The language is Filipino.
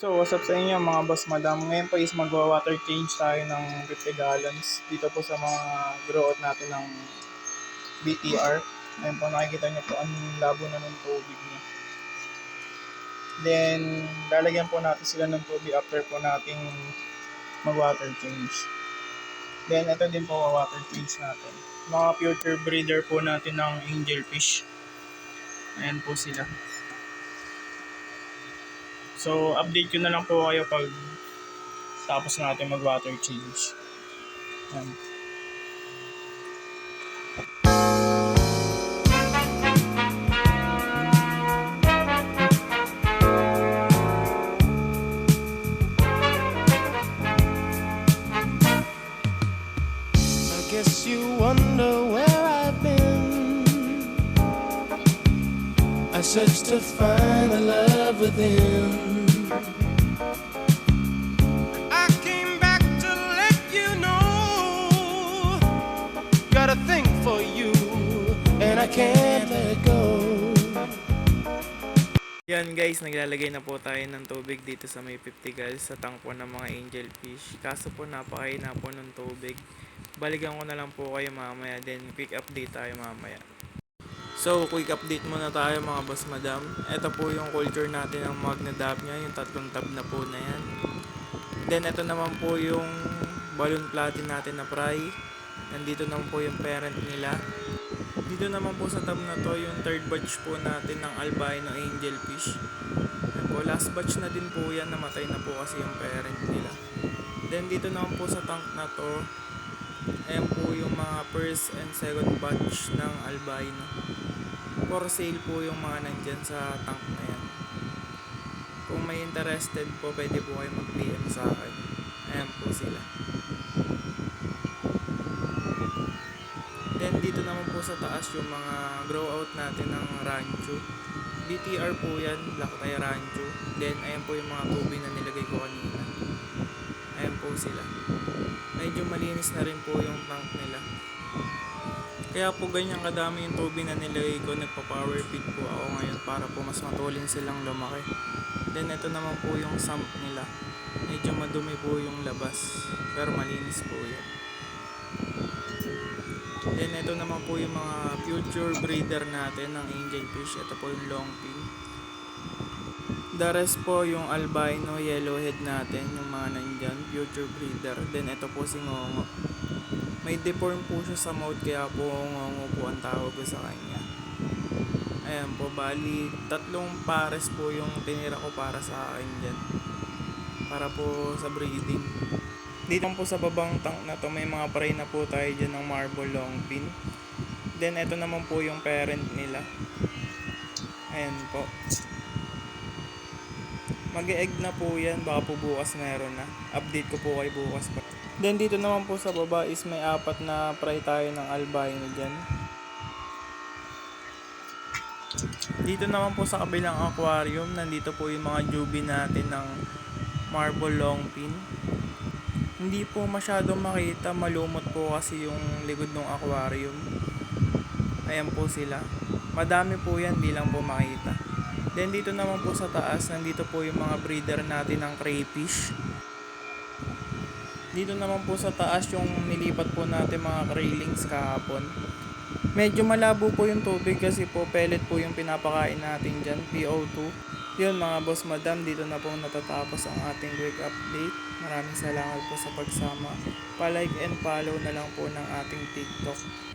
So, what's up sa inyo mga boss madam? Ngayon po is magwa-water change tayo ng 50 gallons dito po sa mga grow out natin ng BTR. Ngayon po nakikita nyo po ang labo na ng tubig niya. Then, lalagyan po natin sila ng tubig after po nating mag-water change. Then, ito din po water change natin. Mga future breeder po natin ng angelfish. Ayan po sila. So, update ko na lang po kayo pag tapos natin mag-water change. Ayan. Guess you wonder where I've been. I searched to find the love within. I came back to let you know. Got a thing for you, and I can't let go. Yan guys, naglalagay na po tayo ng tubig dito sa may 50 gallons sa tank po ng mga angelfish. Kaso po napakaina po ng tubig. Balikan ko na lang po kayo mamaya, then quick update tayo mamaya. So, quick update muna tayo mga boss madam. Ito po yung culture natin ng magna dab nya, yung 3 tab na po na yan. Then ito naman po yung balloon platin natin na fry. Nandito naman po yung parent nila. Dito naman po sa tab na to yung third batch po natin ng albino angelfish. Yan po, last batch na din po yan, namatay na po kasi yung parent nila. Then dito naman po sa tank na to, ayan po yung mga first and second batch ng albino. For sale po yung mga nandyan sa tank na yan. Kung may interested po, pwede po kayo mag-PM sa akin. Ayan po sila. Then dito naman po sa taas yung mga grow out natin ng rancho. BTR po yan, Black Tie Rancho. Then ayan po yung mga tubig na nilagay ko kanina. Ayan po sila. Medyo malinis na rin po yung tank nila. Kaya po ganyan kadami yung tubig na nilagay ko, nagpa-power feed po ako ngayon para po mas matulin silang lumaki. Then ito naman po yung sump nila. Medyo madumi po yung labas, pero malinis po yan. Then ito naman po yung mga future breeder natin ng angelfish. Ito po yung long fin. The rest po yung albino yellowhead natin, yung mga nandyan, future breeder. Then ito po si Ngongo. May deform po siya sa mouth, kaya po Ngongo po ang tawag ko sa kanya. Ayan po, bali 3 pares po yung tinira ko para sa akin dyan. Para po sa breeding. Dito po sa babang tank na to, may mga pray na po tayo dyan ng marble long fin. Then ito naman po yung parent nila. Ayan po. Mag-e-egg na po yan, baka po bukas meron na. Update ko po kayo bukas pa. Then dito naman po sa baba is may 4 na fry tayo ng albino dyan. Dito naman po sa kabilang aquarium, nandito po yung mga juvie natin ng marble long fin. Hindi po masyadong makita, malumot po kasi yung likod ng aquarium. Ayan po sila. Madami po yan, di lang po makita. Then dito naman po sa taas, nandito po yung mga breeder natin ng crayfish. Dito naman po sa taas yung nilipat po natin mga kraylings kahapon. Medyo malabo po yung tubig kasi po pellet po yung pinapakain natin dyan, PO2. Yun mga boss madam, dito na po natatapos ang ating quick update. Maraming salamat po sa pagsama. Pa-like and follow na lang po ng ating TikTok.